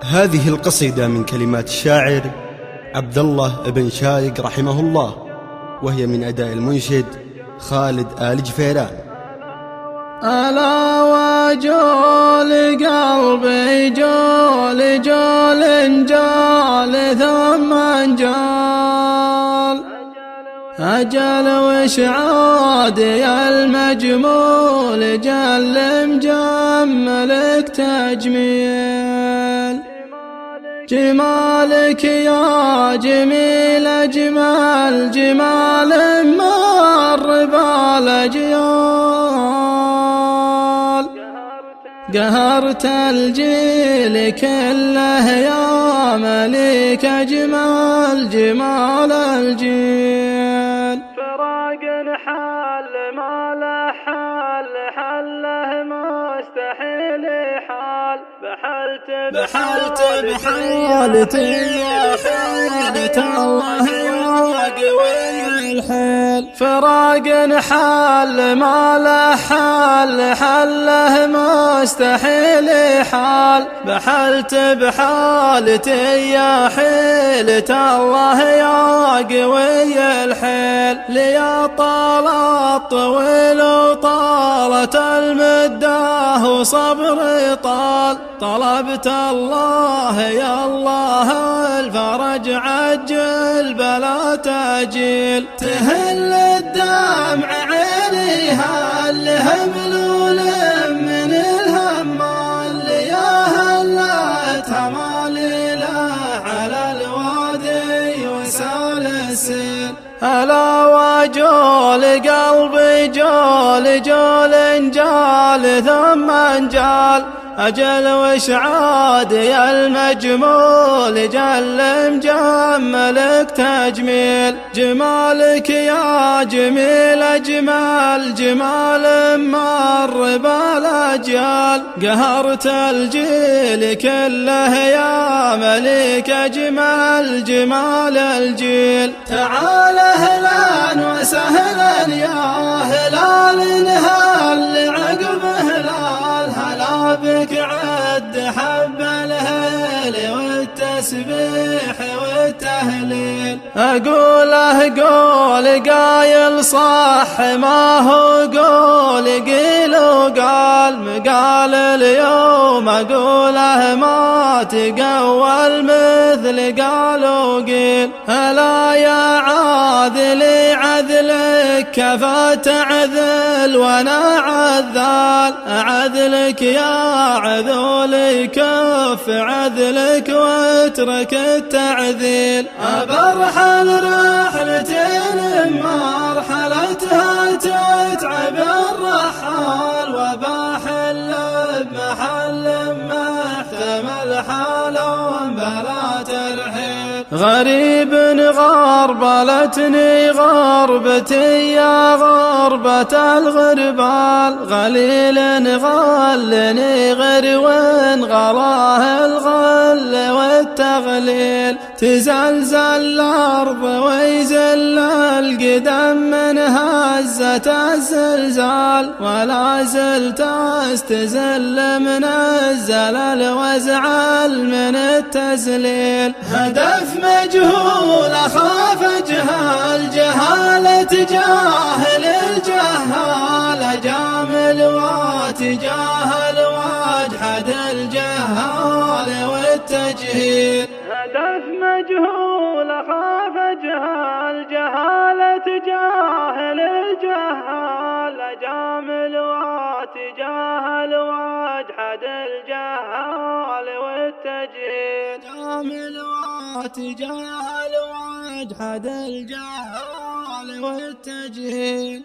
هذه القصيدة من كلمات الشاعر عبد الله بن شايق رحمه الله، وهي من أداء المنشد خالد آل جفيران. ألا وجول قلبي جول جول جال ثم انجال، أجل وشعاد يا المجمول جل مجملك تجميل، جمالك يا جميل أجمل جمال مر بالأجيال، قهرت الجيل كله يا مليك أجمل جمال الجيل. فراق حل ما له حل حله مستحيل حال، بحلت بحالتي يا حيلة الله يا قوي الحيل. فراق حل ما له حل حله مستحيل حال، بحلت بحالتي يا حيلة الله يا قوي الحيل. ليا طال الطويل وطالت المده وصبري طال، طلبت الله يا الله الفرج عجل بلا تأجيل. تهل الدمع عيني هل ملول من الهمال، يا هلت هماليله على الوادي وسال السيل. ألا وجول قلبي جول جول انجال ثم انجال، أجل وشعاد يا المجمول جل مجملك تجميل، جمالك يا جميل أجمل جمال مر بالأجيال، قهرت الجيل كله يا مليك أجمل جمال الجيل. تعال أهلا وسهلا يا هلال هل عقب هلال، هلا بك عد حب الهيل والتسبيح والتهليل. أقوله قول قايل صح ما هو قول قيل وقال، مقال اليوم أقوله ما تقول مثل قال وقيل. هلا يا عاذلي عذلك كفى تعذل وانا عذال، عذلك يا عذولي كف عذلك واترك التعذيل. أبرحل رحلتين مرحلتها تتعب الرحال، وبحل بمحل محتمل حال بلا ترحيل. غريب غربلتني غربتي يا غربة الغربال، غليل غلني غرو غلاه الغل والتغليل. تزلزل الأرض ويزل القدم من هزة الزلزال، ولا زلت استزل من الزلل وازعل من التزليل. هدف مجهول أخاف أجهل جهالة جاهل الجهال، جامل وتجاهل واجحد الجهال والتجهيل. هدف مجهول أخاف أجهل جهالة جاهل الجهال، جامل وتجاهل واجحد الجهال والتجهيل. جامل وتجاهل واجحد الجهال والتجهيل.